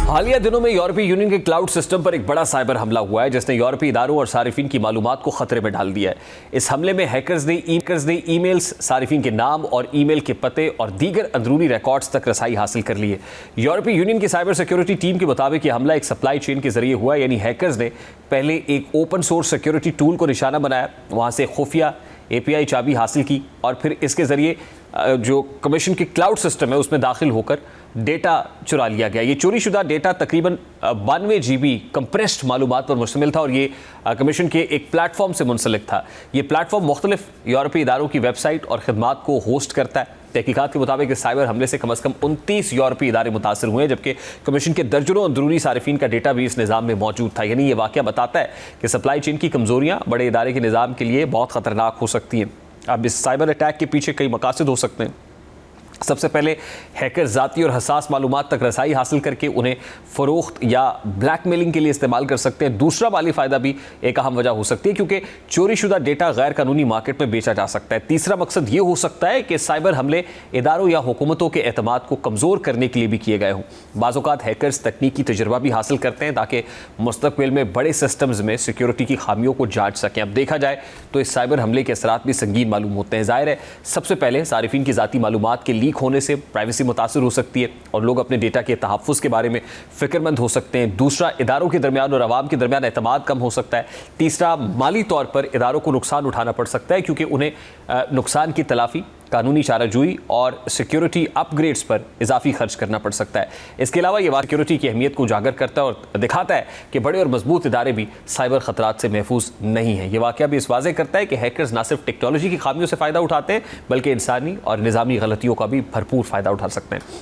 हालिया दिनों में यूरोपीय यूनियन के क्लाउड सिस्टम पर एक बड़ा साइबर हमला हुआ है जिसने यूरोपीय इदारों और सारिफिन की मालूमात को खतरे में डाल दिया है। इस हमले में हैकर्स ने ईमेल्स, सारिफिन के नाम और ईमेल के पते और दीगर अंदरूनी रिकॉर्ड्स तक रसाई हासिल कर ली है। यूरोपीय यूनियन की साइबर सिक्योरिटी टीम के मुताबिक यह हमला एक सप्लाई चेन के जरिए हुआ, यानी हैकर्स ने पहले एक ओपन सोर्स सिक्योरिटी टूल को निशाना बनाया, वहां से खुफिया API चाबी हासिल की और फिर इसके जरिए जो कमीशन की क्लाउड सिस्टम है उसमें दाखिल होकर डेटा चुरा लिया गया। ये चोरीशुदा डेटा तकरीबन 92 GB कंप्रेस्ड मालूमात पर मुश्तमिल था और ये कमीशन के एक प्लेटफॉर्म से मुंसलिक था। ये प्लेटफॉर्म मुख्तलिफ यूरोपीय इदारों की वेबसाइट और खिदमात को होस्ट करता है। तहकीकात के मुताबिक इस साइबर हमले से कम 29 यूरोपीय इदारे मुतासर हुए हैं, जबकि कमीशन के दर्जनों अंदरूनी सारिफिन का डेटा भी इस निज़ाम में मौजूद था। यानी ये वाक़या बताता है कि सप्लाई चेन की कमज़ोरियाँ बड़े इदारे के निज़ाम के लिए बहुत ख़तरनाक हो सकती हैं। अब इस साइबर अटैक के पीछे कई मकासद हो सकते हैं। सबसे पहले हैकर ज़ाती और हसास मालूमात तक रसाई हासिल करके उन्हें फ़रोख्त या ब्लैकमेलिंग के लिए इस्तेमाल कर सकते हैं। दूसरा माली फ़ायदा भी एक अहम वजह हो सकती है क्योंकि चोरीशुदा डेटा गैर कानूनी मार्केट में बेचा जा सकता है। तीसरा मकसद ये हो सकता है कि साइबर हमले इदारों या हुकूमतों के एतमाद को कमज़ोर करने के लिए भी किए गए हों। बाज़ औक़ात हैकर्स तकनीकी तजुर्बा भी हासिल करते हैं ताकि मुस्तक़बिल में बड़े सिस्टम्स में सिक्योरिटी की खामियों को जाँच सकें। अब देखा जाए तो इस साइबर हमले के असरात भी संगीन मालूम होते हैं। ज़ाहिर है सबसे पहले सारिफिन की ज़ाती मालूमात के लीक होने से प्राइवेसी मुतासर हो सकती है और लोग अपने डेटा के तहफ़्फ़ुज़ के बारे में फ़िक्रमंद हो सकते हैं। दूसरा, इदारों के दरमियान और अवाम के दरमियान एतमाद कम हो सकता है। तीसरा, माली तौर पर इदारों को नुकसान उठाना पड़ सकता है क्योंकि उन्हें नुकसान की तलाफ़ी, कानूनी चाराजोई और सिक्योरिटी अपग्रेड्स पर इजाफी खर्च करना पड़ सकता है। इसके अलावा ये सिक्योरिटी की अहमियत को उजागर करता है और दिखाता है कि बड़े और मजबूत इदारे भी साइबर खतरात से महफूज नहीं हैं। ये वाक़या भी इस वाज़े करता है कि हैकर्स ना सिर्फ टेक्नोलॉजी की खामियों से फ़ायदा उठाते हैं बल्कि इंसानी और निज़ामी गलतियों का भी भरपूर फ़ायदा उठा सकते हैं।